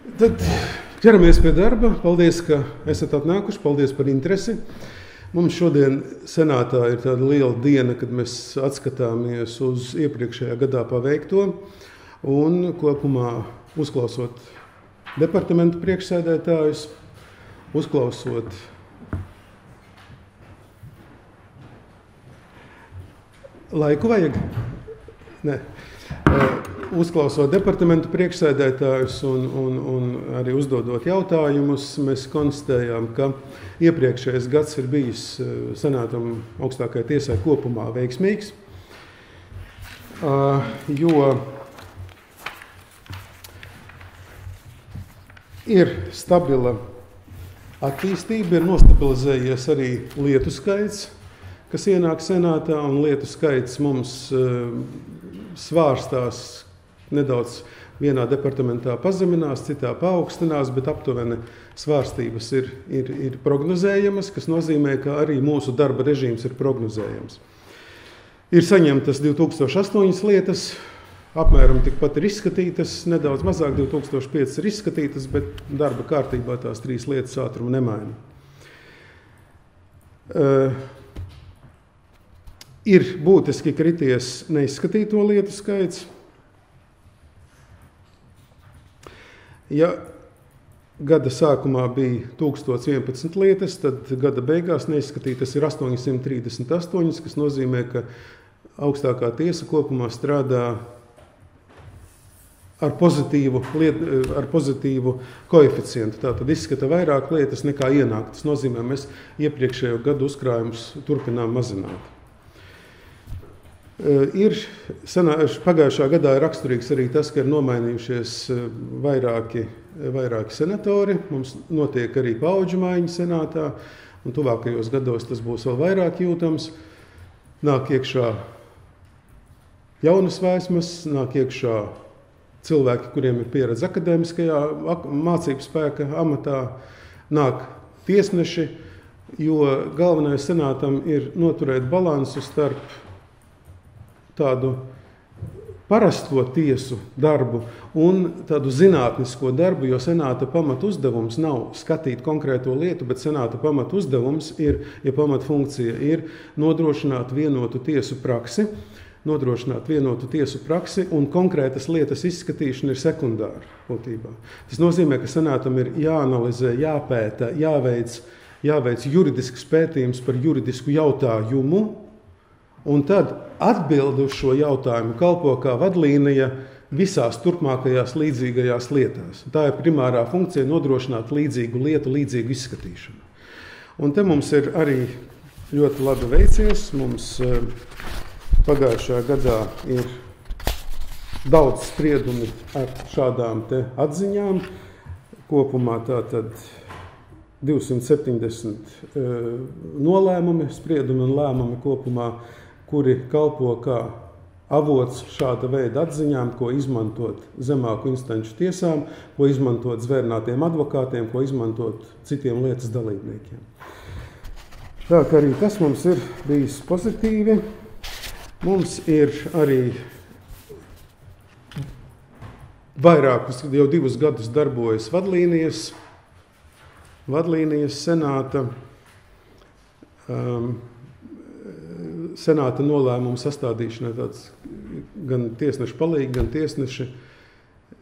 Tad ķeramies pie darba. Paldies, ka esat atnākuši. Paldies par interesi. Mums šodien senātā ir tāda liela diena, kad mēs atskatāmies uz iepriekšējā gadā paveikto un kopumā uzklausot departamentu priekšsēdētājus, uzklausot laiku vajag? Nē. Uzklausot departamentu priekšsēdētājus un arī uzdodot jautājumus, mēs konstatējām, ka iepriekšējais gads ir bijis senātam augstākajai tiesai kopumā veiksmīgs, jo ir stabila attīstība, ir nostabilizējies arī lietu skaits, kas ienāk senātā, un lietu skaits mums svārstās nedaudz vienā departamentā pazeminās, citā paaugstinās, bet aptuveni svārstības ir prognozējamas, kas nozīmē, ka arī mūsu darba režīms ir prognozējams. Ir saņemtas 2008 lietas, apmēram tikpat ir izskatītas, nedaudz mazāk 2005 ir izskatītas, bet darba kārtībā tās 3 lietas ātrumu nemaina. Ir būtiski krities neizskatīto lietu skaits. Ja gada sākumā bija 1011 lietas, tad gada beigās neizskatītas ir 838, kas nozīmē, ka augstākā tiesa kopumā strādā ar pozitīvu koeficientu. Tātad izskata vairāk lietas nekā ienāk. Tas nozīmē, mēs iepriekšējo gadu uzkrājumus turpinām mazināt. Pagājušā gadā ir raksturīgs arī tas, ka ir nomainījušies vairāki senatori. Mums notiek arī paudžu maiņa senātā, un tuvākajos gados tas būs vēl vairāk jūtams. Nāk iekšā jaunas vēsmas, nāk iekšā cilvēki, kuriem ir pieredze akadēmiskajā mācību spēka amatā, nāk tiesneši, jo galvenais senātam ir noturēt balansu starp tādu parasto tiesu darbu un tādu zinātnisko darbu, jo senāta pamatu uzdevums nav skatīt konkrēto lietu, bet senāta pamatu uzdevums ir, ja pamatu funkcija ir nodrošināt vienotu tiesu praksi, un konkrētas lietas izskatīšana ir sekundāra būtībā. Tas nozīmē, ka senātam ir jāanalizē, jāpēta, jāveic juridisks pētījums par juridisku jautājumu, un tad atbildi uz šo jautājumu kalpo kā vadlīnija visās turpmākajās līdzīgajās lietās. Tā ir primārā funkcija nodrošināt līdzīgu lietu, līdzīgu izskatīšanu. Un te mums ir arī ļoti labi veicies. Mums pagājušajā gadā ir daudz spriedumi ar šādām te atziņām. Kopumā tātad 270 nolēmumi, spriedumi un lēmumi kopumā, kuri kalpo kā avots šāda veida atziņām, ko izmantot zemāku instanču tiesām, ko izmantot zvērnātiem advokātiem, ko izmantot citiem lietas dalībniekiem. Tā kā arī tas mums ir bijis pozitīvi. Mums ir arī vairākus, jau 2 gadus darbojas vadlīnijas senāta. Senāta nolēmumu sastādīšanai tāds gan tiesneši palīgi, gan tiesneši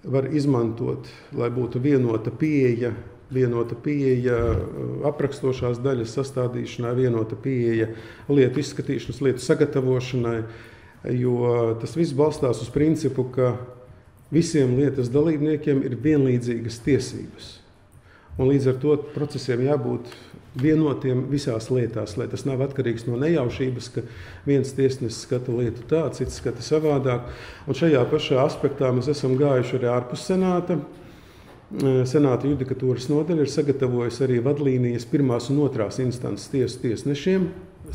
var izmantot, lai būtu vienota pieeja aprakstošās daļas sastādīšanai, vienota pieeja lietu izskatīšanas, lietu sagatavošanai, jo tas viss balstās uz principu, ka visiem lietas dalībniekiem ir vienlīdzīgas tiesības. Un līdz ar to procesiem jābūt vienotiem visās lietās, lai tas nav atkarīgs no nejaušības, ka viens tiesnesis skata lietu tā, cits skata savādāk. Un šajā pašā aspektā mēs esam gājuši arī ārpus senāta. Senāta judikatūras nodaļa ir sagatavojusi arī vadlīnijas 1. un 2. instances tiesu tiesnešiem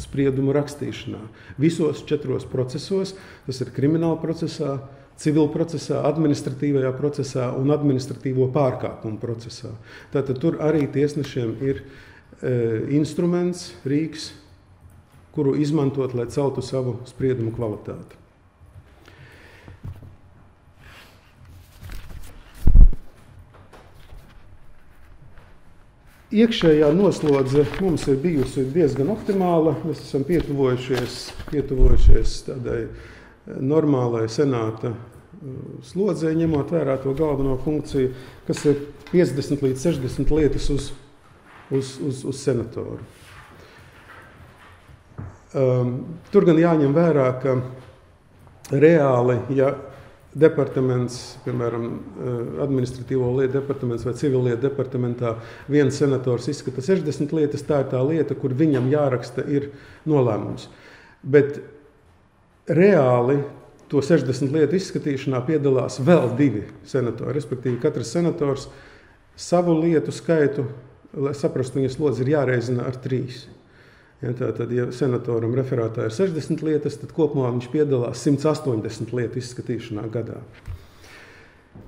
spriedumu rakstīšanā. Visos 4 procesos, tas ir krimināla procesā, civil procesā, administratīvajā procesā un administratīvo pārkāpumu procesā. Tātad tur arī tiesnešiem ir instruments, rīks, kuru izmantot, lai celtu savu spriedumu kvalitāti. iekšējā noslodze mums ir bijusi diezgan optimāla. Mēs esam pietuvojušies tādai normālai senāta slodzē, ņemot vērā to galveno funkciju, kas ir 50 līdz 60 lietas uz senatoru. Tur gan jāņem vērā, ka reāli, ja departaments, piemēram, administratīvo lietu departaments vai civillietu departamentā viens senators izskata 60 lietas, tā ir tā lieta, kur viņam jāraksta ir nolēmums. Bet reāli to 60 lietu izskatīšanā piedalās vēl 2 senatori, respektīvi katrs senators savu lietu skaitu, lai saprastu viņa slodzi, ir jāreizina ar 3. Ja, tātad, ja senatoram referātā ir 60 lietas, tad kopumā viņš piedalās 180 lietu izskatīšanā gadā.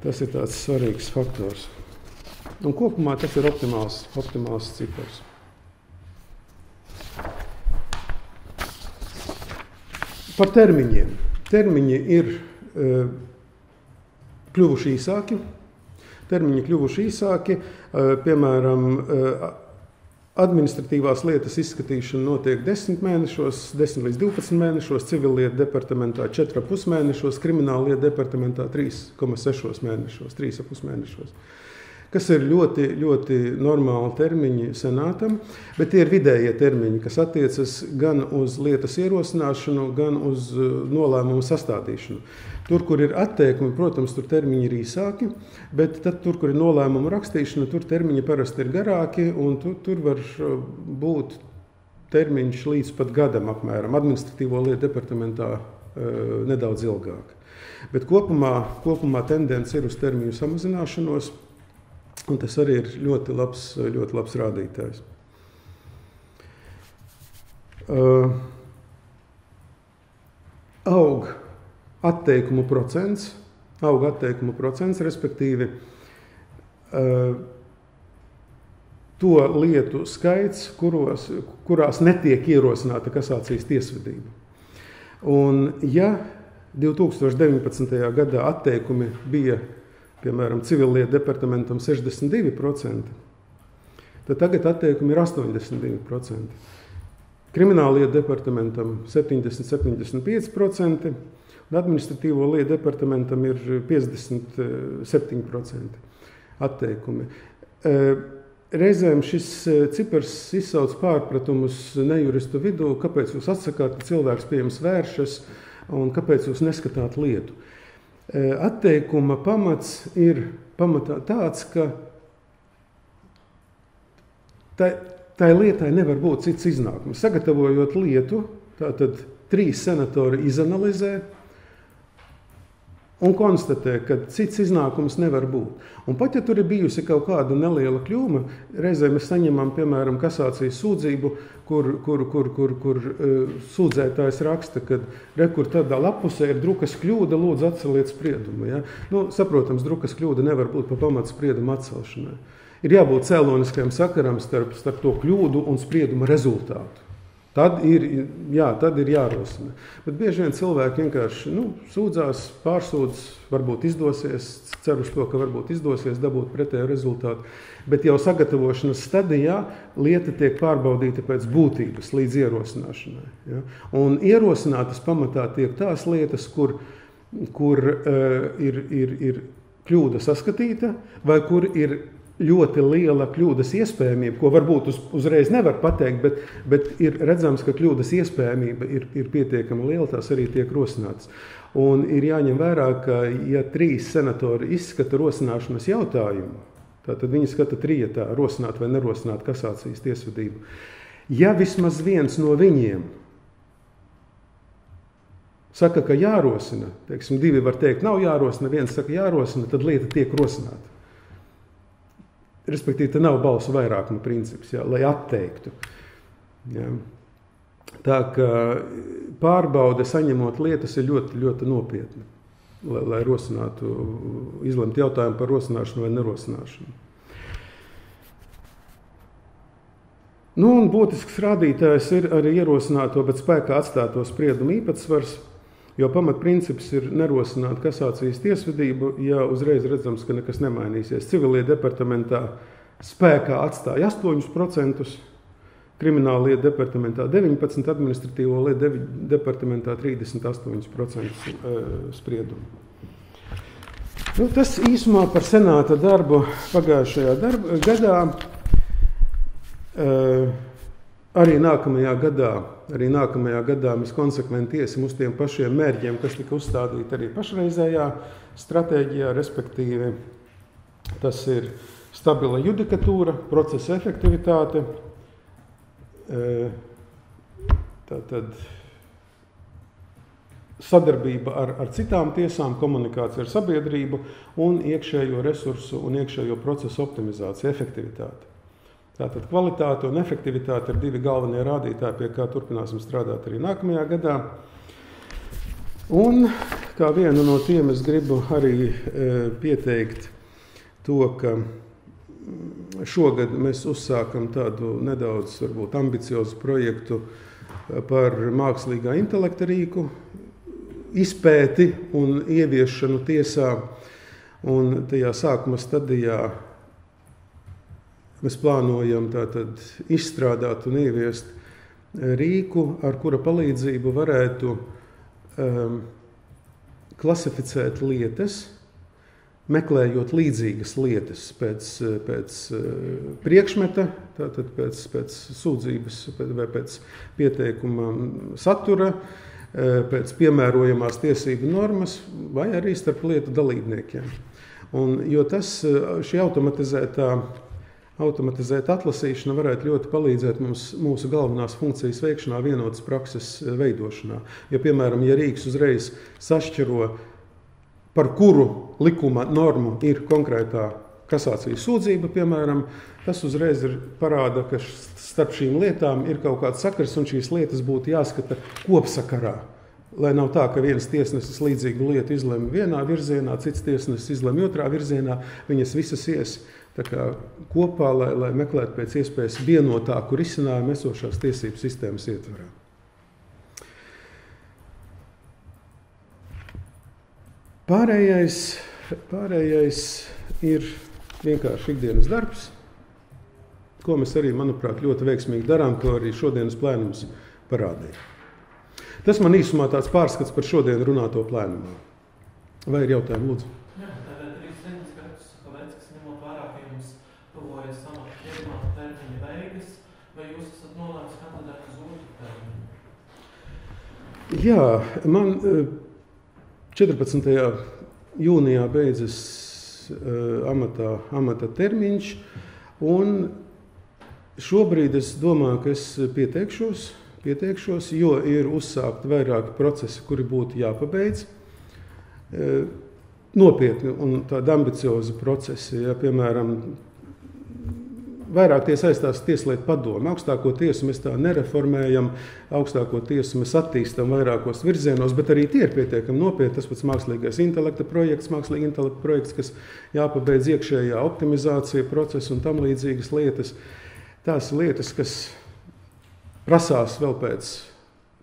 Tas ir tāds svarīgs faktors. Un kopumā tas ir optimāls cipars. Par termiņiem. Termiņi ir kļuvuši īsāki. Piemēram, administratīvās lietas izskatīšana notiek 10 mēnešos, 10 līdz 12 mēnešos, civillietu departamentā 4,5 mēnešos, krimināllietu departamentā 3,6 mēnešos, 3,5 mēnešos. Kas ir ļoti, ļoti normāli termiņi senātam, bet tie ir vidējie termiņi, kas attiecas gan uz lietas ierosināšanu, gan uz nolēmumu sastādīšanu. Tur, kur ir atteikumi, protams, tur termiņi ir īsāki, bet tad tur, kur ir nolēmumu rakstīšana, tur termiņi parasti ir garāki, un tur var būt termiņš līdz pat gadam apmēram, administratīvo lietu departamentā nedaudz ilgāk. Bet kopumā tendence ir uz termiņu samazināšanos, un tas arī ir ļoti labs rādītājs. Aug atteikumu procents, respektīvi to lietu skaits, kurās netiek ierosināta kasācijas tiesvedība. Un ja 2019. Gadā atteikumi bija, piemēram, civillietu departamentam 62%, tad tagad atteikumi ir 82%. Krimināllietu departamentam 70–75%, un administratīvo lietu departamentam ir 57% atteikumi. Reizēm šis cipars izsauc pārpratumus nejuristu vidū, kāpēc jūs atsakāt, ka cilvēks pie jums vēršas, un kāpēc jūs neskatāt lietu. Atteikuma pamats ir pamatā tāds, ka tai lietai nevar būt cits iznākums. Sagatavojot lietu, tātad 3 senatori izanalizē un konstatē, ka cits iznākums nevar būt. Un pat ja tur ir bijusi kaut kāda neliela kļūma, reizē mēs saņemam, piemēram, kasācijas sūdzību, kur sūdzētājs raksta, ka kur tādā lapusē ir drukas kļūda, lūdzu atceliet spriedumu. Ja? Saprotams, drukas kļūda nevar būt pa pamatu spriedumu atcelšanai. Ir jābūt cēloniskajam sakaram starp to kļūdu un sprieduma rezultātu. Tad ir jārosina. Bet bieži vien cilvēki vienkārši sūdzās, pārsūdz, varbūt izdosies, cer uz to, ka varbūt izdosies dabūt pretēju rezultātu. Bet jau sagatavošanas stadijā lieta tiek pārbaudīta pēc būtības līdz ierosināšanai. Ja? Un ierosinātas pamatā tiek tās lietas, kur ir kļūda saskatīta vai kur ir ļoti liela kļūdas iespējamība, ko varbūt uzreiz nevar pateikt, bet ir redzams, ka kļūdas iespējamība ir pietiekami liela, tās arī tiek rosinātas. Un ir jāņem vērā, ka ja 3 senatori izskata rosināšanas jautājumu, tad viņi skata trietā rosināt vai nerosināt kasācijas tiesvedību. Ja vismaz viens no viņiem saka, ka jārosina, teiksim, 2 var teikt, nav jārosina, viens saka jārosina, tad lieta tiek rosināta. Respektīvi, te nav balsu vairākuma princips, lai atteiktu. Ja. Tā kā pārbaude saņemot lietas ir ļoti, ļoti nopietna, lai rosinātu, izlemt jautājumu par rosināšanu vai nerosināšanu. Un būtisks rādītājs ir arī ierosināto, bet spēkā atstāto spriedumu īpatsvars, jo pamatprincips ir nerosināt kasācijas tiesvedību, ja uzreiz redzams, ka nekas nemainīsies. Civillietu departamentā spēkā atstāja 8%, krimināla lietu departamentā 19%, administratīvo lietu departamentā 38% spriedumu. Tas īsumā par senāta darbu pagājušajā gadā. Arī nākamajā gadā mēs konsekventi iesim uz tiem pašiem mērķiem, kas tika uzstādīti arī pašreizējā stratēģijā, respektīvi tas ir stabila judikatūra, procesa efektivitāte, tātad sadarbība ar citām tiesām, komunikācija ar sabiedrību un iekšējo resursu un iekšējo procesu optimizācija, efektivitāte. Tātad kvalitāte un efektivitāte ir divi galvenie rādītāji, pie kā turpināsim strādāt arī nākamajā gadā. Un kā vienu no tiem es gribu arī pieteikt to, ka šogad mēs uzsākam tādu nedaudz varbūt ambiciozu projektu par mākslīgā intelekta rīku izpēti un ieviešanu tiesā. Un tajā sākuma stadijā mēs plānojam tātad izstrādāt un ieviest rīku, ar kura palīdzību varētu klasificēt lietas, meklējot līdzīgas lietas pēc priekšmeta, tātad pēc sūdzības vai pēc pieteikuma satura, pēc piemērojamās tiesību normas vai arī starp lietu dalībniekiem. Un, jo šī automatizēta atlasīšana varētu ļoti palīdzēt mums mūsu galvenās funkcijas veikšanā, vienotas prakses veidošanā. Ja, piemēram, ja rīks uzreiz sašķiro, par kuru likuma normu ir konkrētā kasācijas sūdzība, piemēram, tas uzreiz parāda, ka starp šīm lietām ir kaut kāds sakars, un šīs lietas būtu jāskata kopsakarā. Lai nav tā, ka viens tiesnesis līdzīgu lietu izlemj vienā virzienā, cits tiesnesis izlemj otrā virzienā, viņas visas ies tā kā kopā, lai meklētu pēc iespējas vienotāku risinājumu esošās tiesību sistēmas ietvarā. Pārējais ir vienkārši ikdienas darbs, ko mēs arī, manuprāt, ļoti veiksmīgi darām, ko arī šodienas plēnums parādīja. Tas man īsumā tāds pārskats par šodien runāto plēnumā. Vai ir jautājumi, lūdzu? Jā, tātad 37 gadus pēc, kas ņemot vērā, ka jums tuvojas samata pirmā termiņa beigas, vai jūs esat nolēmis kandidēt uz otru termiņu? Jā, man 14. jūnijā beidzas amata termiņš, un šobrīd es domāju, ka es pieteikšos, jo ir uzsākti vairāki procesi, kuri būtu jāpabeidz. Nopietni un tādi ambiciozi procesi, ja, piemēram, vairāk tie saistās tieslietu padomi. Augstāko tiesu mēs tā nereformējam, augstāko tiesu mēs attīstam vairākos virzienos, bet arī tie ir pietiekami nopietni. Tas pats mākslīgais intelekta projekts, kas jāpabeidz iekšējā optimizācija procesa un tam līdzīgas lietas. Tās lietas, kas prasās vēl pēc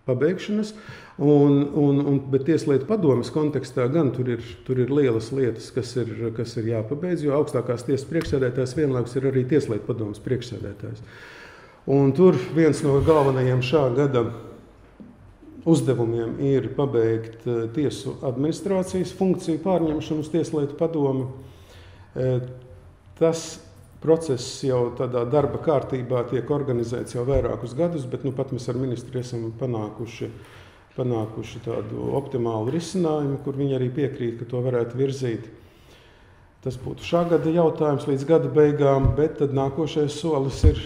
pabeigšanas, bet tieslietu padomes kontekstā gan tur ir lielas lietas, kas ir jāpabeidz, jo augstākās tiesas priekšsēdētājs vienlaikus ir arī tieslietu padomes priekšsēdētājs. Un tur viens no galvenajiem šā gada uzdevumiem ir pabeigt tiesu administrācijas funkciju pārņemšanu uz tieslietu padomi. Tas process jau tādā darba kārtībā tiek organizēts jau vairākus gadus, bet pat mēs ar ministru esam panākuši tādu optimālu risinājumu, kur viņi arī piekrīt, ka to varētu virzīt. Tas būtu šā gada jautājums līdz gada beigām, bet tad nākošais solis ir,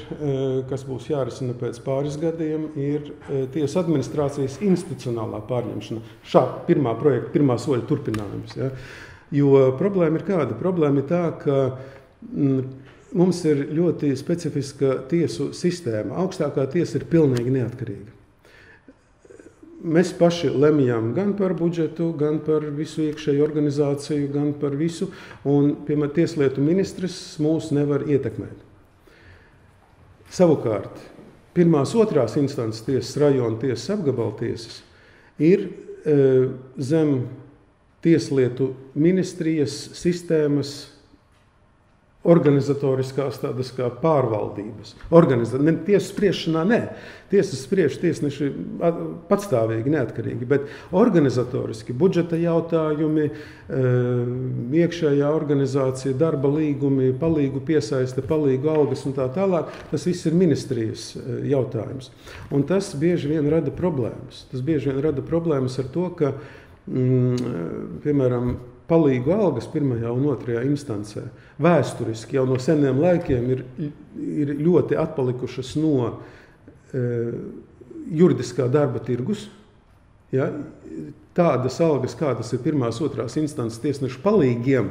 kas būs jārisina pēc pāris gadiem, ir tiesu administrācijas institucionālā pārņemšana. Šā pirmā soļa turpinājums. Ja? Jo problēma ir kāda? Problēma ir tā, ka mums ir ļoti specifiska tiesu sistēma. Augstākā tiesa ir pilnīgi neatkarīga. Mēs paši lemjam gan par budžetu, gan par visu iekšēju organizāciju, gan par visu, un, piemēram, tieslietu ministrs mūs nevar ietekmēt. Savukārt, pirmās, otrās instances tiesas, rajona tiesas, apgabala tiesas ir zem tieslietu ministrijas sistēmas organizatoriskās tādas kā pārvaldības. Tiesas spriešanā nē. Tiesas spriež tiesneši patstāvīgi, neatkarīgi, bet organizatoriski budžeta jautājumi, iekšējā organizācija, darba līgumi, palīgu piesaiste, palīgu algas un tā tālāk, tas viss ir ministrijas jautājums. Un tas bieži vien rada problēmas. Tas bieži vien rada problēmas ar to, ka, piemēram, palīgu algas pirmajā un otrajā instancē vēsturiski jau no seniem laikiem ir ļoti atpalikušas no juridiskā darba tirgus. Ja? Tādas algas, kādas ir pirmās, otrās instances tiesnešu palīgiem,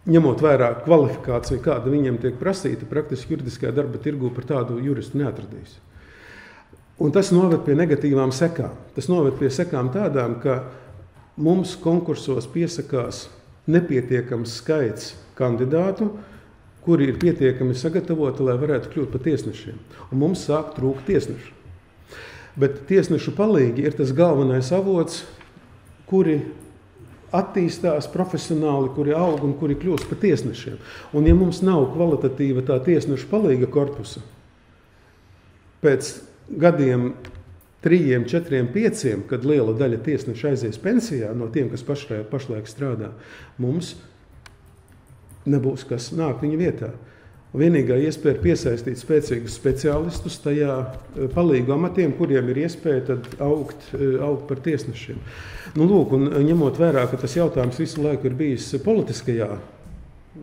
ņemot vērā kvalifikāciju, kāda viņiem tiek prasīta, praktiski juridiskajā darba tirgū par tādu juristu neatradīs. Un tas noved pie negatīvām sekām. Tas noved pie sekām tādām, ka mums konkursos piesakās nepietiekams skaits kandidātu, kuri ir pietiekami sagatavoti, lai varētu kļūt par tiesnešiem. Un mums sāk trūkt tiesnešu. Bet tiesnešu palīgi ir tas galvenais avots, kuri attīstās profesionāli, kuri aug un kuri kļūst par tiesnešiem. Un ja mums nav kvalitatīva tā tiesnešu palīga korpusa, pēc gadiem 3, 4, 5, kad liela daļa tiesnešu aizies pensijā no tiem, kas pašlaik strādā, mums nebūs kas nāk viņa vietā. Vienīgā iespēja ir piesaistīt spēcīgus speciālistus tajā palīgu amatiem, kuriem ir iespēja tad augt par tiesnešiem. Nu, lūk, un ņemot vērā, ka tas jautājums visu laiku ir bijis politiskajā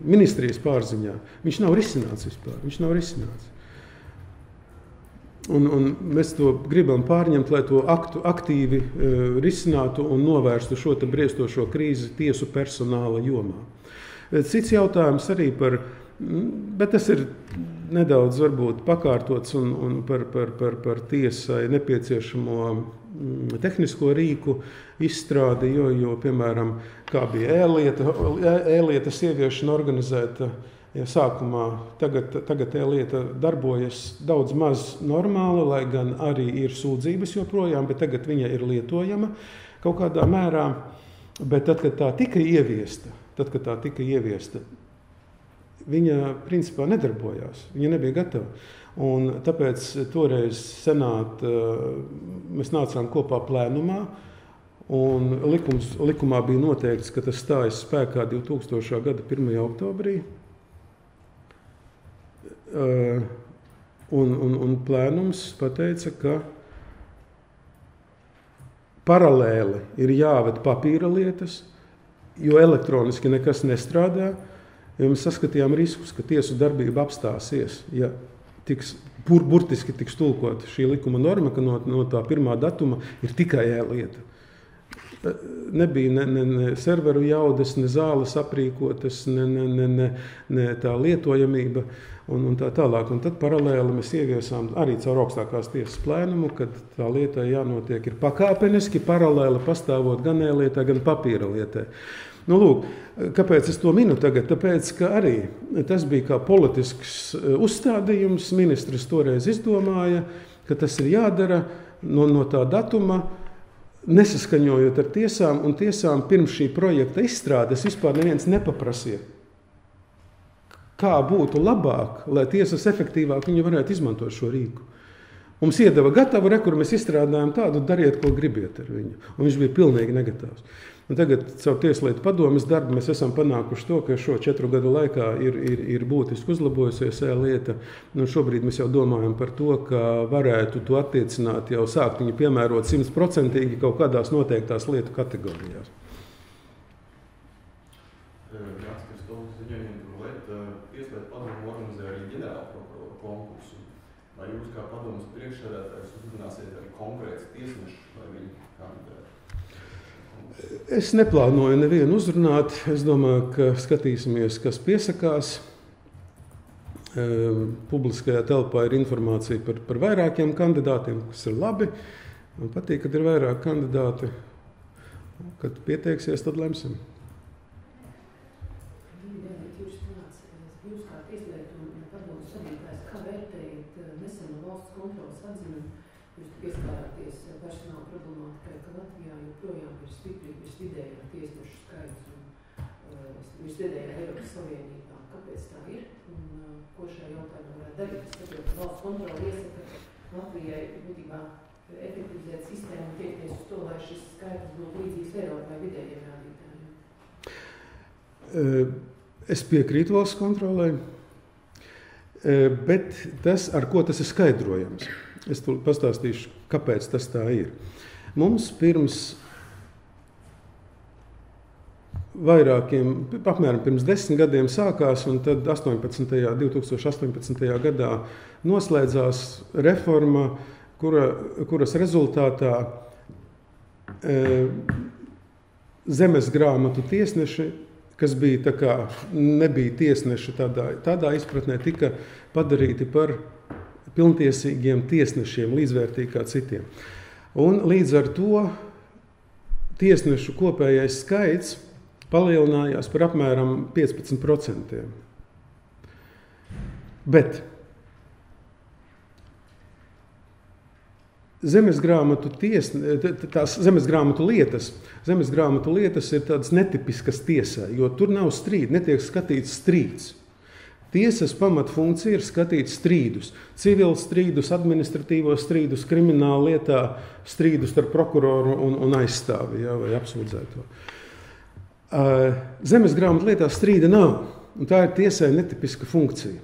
ministrijas pārziņā, viņš nav risināts vispār, viņš nav risināts. Un mēs to gribam pārņemt, lai to aktīvi risinātu un novērstu šo te briestošo krīzi tiesu personāla jomā. Cits jautājums arī bet tas ir nedaudz varbūt pakārtots un par tiesai nepieciešamo tehnisko rīku izstrādi, jo piemēram, kā bija e-lieta sieviešana organizēta, ja sākumā tagad e-lieta darbojas daudz maz normāli, lai gan arī ir sūdzības joprojām, bet tagad viņa ir lietojama kaut kādā mērā. Bet tad, kad tā tika ieviesta, viņa principā nedarbojās, viņa nebija gatava. Un tāpēc toreiz mēs nācām kopā plēnumā, un likumā bija noteikts, ka tas stājas spēkā 2000. gada 1. oktobrī. Un plēnums pateica, ka paralēli ir jāved papīra lietas, jo elektroniski nekas nestrādā, jo mēs saskatījām riskus, ka tiesu darbība apstāsies, ja burtiski tiks tulkot šī likuma norma, ka no tā 1. datuma ir tikai e-lieta. Nebija ne serveru jaudas, ne zāles aprīkotas, ne tā lietojamība un tā tālāk. Un tad paralēli mēs ieviesām arī caur augstākās tiesas plēnumu, kad tā lietai jānotiek ir pakāpeniski, paralēli pastāvot gan e-lietai, gan papīra lietai. Nu, lūk, kāpēc es to minu tagad? Tāpēc, ka arī tas bija kā politisks uzstādījums. Ministrs toreiz izdomāja, ka tas ir jādara no tā datuma, nesaskaņojot ar tiesām, un tiesām pirms šī projekta izstrādes vispār neviens nepaprasīja, kā būtu labāk, lai tiesas efektīvāk viņi varētu izmantot šo rīku. Mums iedeva gatavu, kur mēs izstrādājām tādu, dariet, ko gribiet ar viņu. Un viņš bija pilnīgi negatavs. Un tagad caur Tieslietu padomes darbu mēs esam panākuši to, ka šo 4 gadu laikā ir būtiski uzlabojusies e-lieta. Šobrīd mēs jau domājam par to, ka varētu to attiecināt, jau sākt viņu piemērot 100% kaut kādās noteiktās lietu kategorijās. Tieslietu padomu organizē arī ģenerālprokuroru konkursu. Vai jūs kā padomes priekšsēdētājs uzrunāsiet arī konkrēts tiesnešu, vai viņi kandidētu? Es neplānoju nevienu uzrunāt. Es domāju, ka skatīsimies, kas piesakās. Publiskajā telpā ir informācija par vairākiem kandidātiem, kas ir labi. Man patīk, kad ir vairāk kandidāti. Kad pieteiksies, tad lemsim. Jūs kā Tieslietu un padomes vadītājs, kā vērtējat neseno valsts kontroles atzinumu? Jūs pieskārāties personāla problemātikai, ka Latvijā joprojām ir stipri visvidējā tiesnešu skaits un visvidējā Eiropas Savienībā. Kāpēc tā ir? Un ko šajā jautājumā varētu darīt? Es saprotu, ka valsts kontrole iesaka Latvijai būtībā efektivizēt sistēmu un tiekties uz to, lai šis skaitlis būtu līdzīgs Eiropai vidējiem rādītājiem. Es piekrītu valsts kontrolē, bet tas, ar ko tas ir skaidrojams, es pastāstīšu, kāpēc tas tā ir. Mums apmēram pirms 10 gadiem sākās, un tad 2018. gadā noslēdzās reforma, kuras rezultātā zemes grāmatu tiesneši, kas bija nebija tiesneši tādā izpratnē, tika padarīti par pilntiesīgiem tiesnešiem, līdzvērtīgi kā citiem. Un līdz ar to tiesnešu kopējais skaits palielinājās par apmēram 15%. Bet zemesgrāmatu lietas ir tādas netipiskas tiesai, jo tur nav strīdi, netiek skatīts strīds. Tiesas pamatfunkcija ir skatīt strīdus, civils strīdus, administratīvos strīdus, krimināla lietā strīdus ar prokuroru un aizstāvi, vai apsūdzēto. Zemesgrāmatu lietā strīda nav, un tā ir tiesai netipiska funkcija.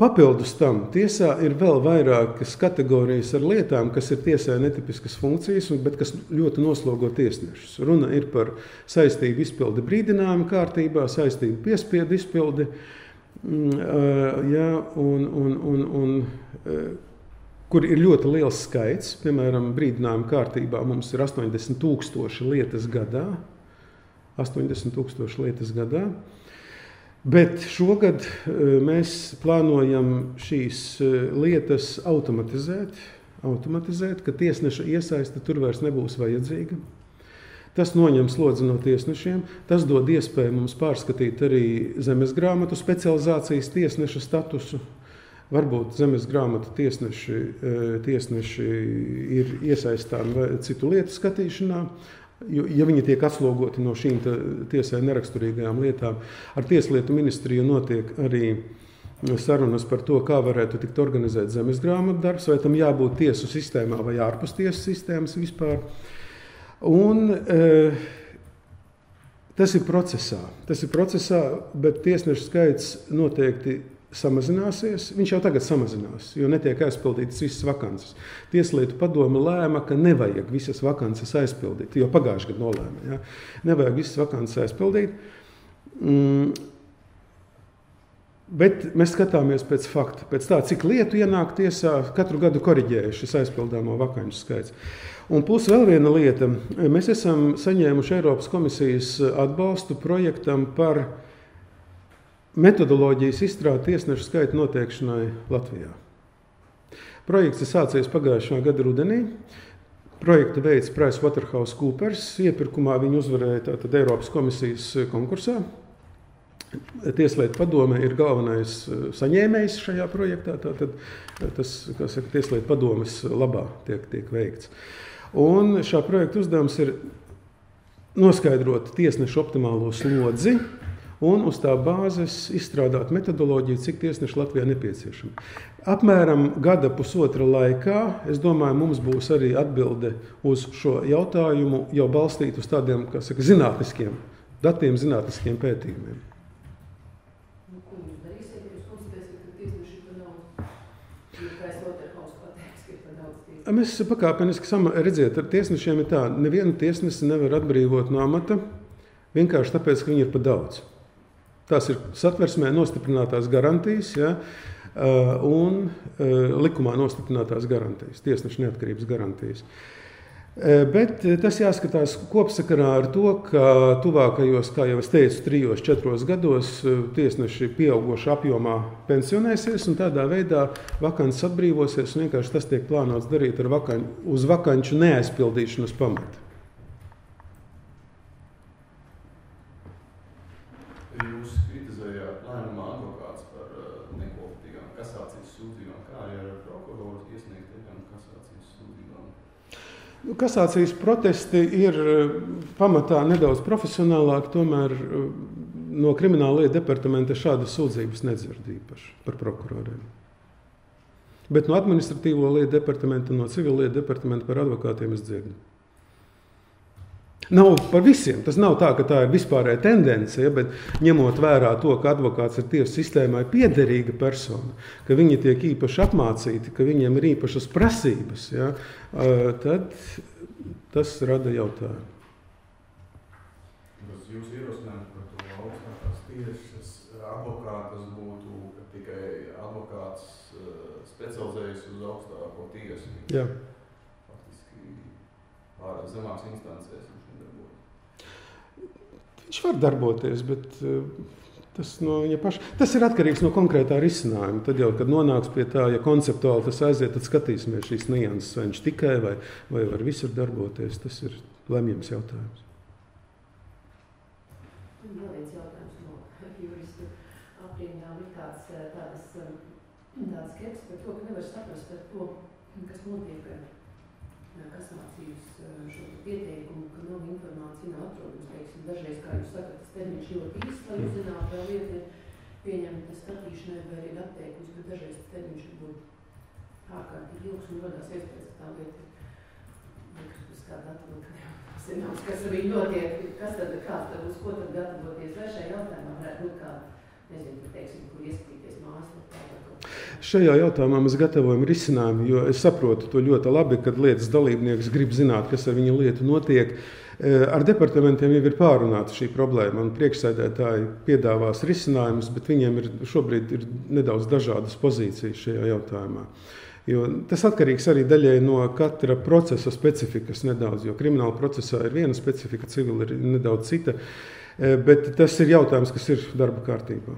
Papildus tam tiesā ir vēl vairākas kategorijas ar lietām, kas ir tiesai netipiskas funkcijas, bet kas ļoti noslogo tiesnešus. Runa ir par saistību izpildi brīdinājuma kārtībā, saistību piespiedu izpildi, kur ir ļoti liels skaits. Piemēram, brīdinājuma kārtībā mums ir 80,000 lietas gadā. 80,000 lietas gadā. Bet šogad mēs plānojam šīs lietas automatizēt, ka tiesneša iesaiste tur vairs nebūs vajadzīga. Tas noņem slodzi no tiesnešiem, tas dod iespēju mums pārskatīt arī zemesgrāmatu specializācijas tiesneša statusu. Varbūt zemesgrāmatu tiesneši ir iesaistāmi citu lietu skatīšanā, ja viņi tiek atslogoti no šīm tiesai neraksturīgajām lietām. Ar Tieslietu ministriju notiek arī sarunas par to, kā varētu tikt organizēt zemesgrāmatu darbs, vai tam jābūt tiesu sistēmā vai ārpus tiesu sistēmas vispār. Un tas ir procesā, bet tiesnešu skaits noteikti samazināsies. Viņš jau tagad samazinās, jo netiek aizpildītas visas vakances. Tieslietu padome lēma, ka nevajag visas vakances aizpildīt, jo pagājušajā gadā nolēma. Ja? Nevajag visas vakances aizpildīt. Bet mēs skatāmies pēc fakta, pēc tā, cik lietu ienāk tiesā, katru gadu koriģēja šis aizpildāmo vakanču skaits. Un plus vēl viena lieta, mēs esam saņēmuši Eiropas komisijas atbalstu projektam par metodoloģijas izstrādi tiesnešu skaita noteikšanai Latvijā. Projekts ir sācies pagājušā gada rudenī. Projektu veids PricewaterhouseCoopers. Iepirkumā viņi uzvarēja tātad Eiropas komisijas konkursā. Tieslietu padome ir galvenais saņēmējs šajā projektā. Tātad tas, kā saka, Tieslietu padomes labā tiek veikts. Un šā projekta uzdevums ir noskaidrot tiesnešu optimālo slodzi un uz tā bāzes izstrādāt metodoloģiju, cik tiesneši Latvijā nepieciešama. Apmēram gada pusotra laikā, es domāju, mums būs arī atbilde uz šo jautājumu, jau balstīt uz tādiem, kā saka, zinātniskiem datiem, zinātniskiem pētījumiem. Ko jūs darīsiet, ja jūs konstatēsiet, ka tiesneši ir par daudz? Jo Pricewaterhouse pateiks, ka ir par daudz tiesneši. Mēs pakāpeniski redziet, ar tiesnešiem ir tā, nevienu tiesnesi nevar atbrīvot no amata, vienkārši tāpēc, ka viņi ir par daudz. Tās ir satversmē nostiprinātās garantijas, ja, un likumā nostiprinātās garantijas, tiesneša neatkarības garantijas. Bet tas jāskatās kopsakarā ar to, ka tuvākajos, kā jau es teicu, 3-4 gados tiesneši pieaugošā apjomā pensionēsies, un tādā veidā vakances atbrīvosies, un vienkārši tas tiek plānots darīt uz vakanču neaizpildīšanas pamata. Jūs kritizējāt lēmumā advokāts par nekvalitatīvām kasācijas sūdzībām, kā arī ar prokuroru iesniegtajām kasācijas sūdzībām? Kasācijas protesti ir pamatā nedaudz profesionālāki, tomēr no krimināla lietu departamenta šādas sūdzības nedzird īpaši par prokuroriem. Bet no administratīvo lietu departamenta, no civil lietu departamenta par advokātiem es dzirdu. Nav par visiem. Tas nav tā, ka tā ir vispārēja tendence, ja, bet ņemot vērā to, ka advokāts ir tiesu sistēmai piederīga persona, ka viņi tiek īpaši apmācīti, ka viņiem ir īpašas prasības, ja, tad tas rada jautājumu. Jūs ierosinājums par to augstākās tiesas advokātas būtu, ka tikai advokāts specializējas uz augstāko tiesu. Jā. Faktiski pārāk zemāks instancēs. Viņš var darboties, bet tas no viņa paša. Tas ir atkarīgs no konkrētā risinājuma. Tad jau, kad nonāks pie tā, ja konceptuāli tas aiziet, tad skatīsimies šīs nianses, vai viņš tikai vai var visur darboties. Tas ir lemjams jautājums. Vēl viens jautājums no juristu aprindā ir tādas skepses par to, ka nevar saprast par to, kas notiek ar kasācijas šo pieteikumu, ka nav informācija, nav atrodams, teiksim, dažreiz, kā jūs sakat, tas termiņš ļoti īsts, lai jūs zināt, vai lieta ir pieņemta skatīšanai vai arī atteikusi, bet dažreiz tas termiņš ir būt ārkārtīgi ilgs un rodās iespējas, ka tā lieta ir uz kādu atbildu, ka jau zināms, kas arī notiek, kāds tad uz ko tad gatavoties, vai šajā jautājumā varētu būt kāda, nezinu, teiksim, kur ieskatīties mājas vai tādā. Šajā jautājumā mēs gatavojam risinājumu, jo es saprotu to ļoti labi, kad lietas dalībnieks grib zināt, kas ar viņa lietu notiek. Ar departamentiem jau ir pārunāta šī problēma, un priekšsēdētāji piedāvās risinājumus, bet viņiem šobrīd ir nedaudz dažādas pozīcijas šajā jautājumā. Jo tas atkarīgs arī daļai no katra procesa specifikas nedaudz, jo krimināla procesā ir viena specifika, civila ir nedaudz cita, bet tas ir jautājums, kas ir darba kārtībā.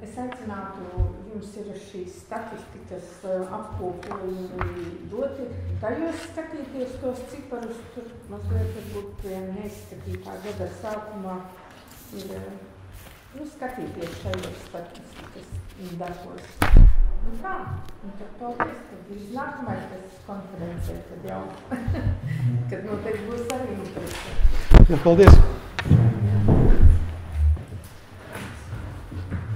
Es aicinātu, jums ir šīs statistikas apkopojumi doti, kā jūs skatīties tos ciparus, tur mazliet varbūt neizskatītā gada sākumā ir, skatīties šajos statistikas darbos. Tā, un tad paldies, tad līdz nākamais konferencē, tad jau, kad noteikti būs arī interesanti. Jā, paldies!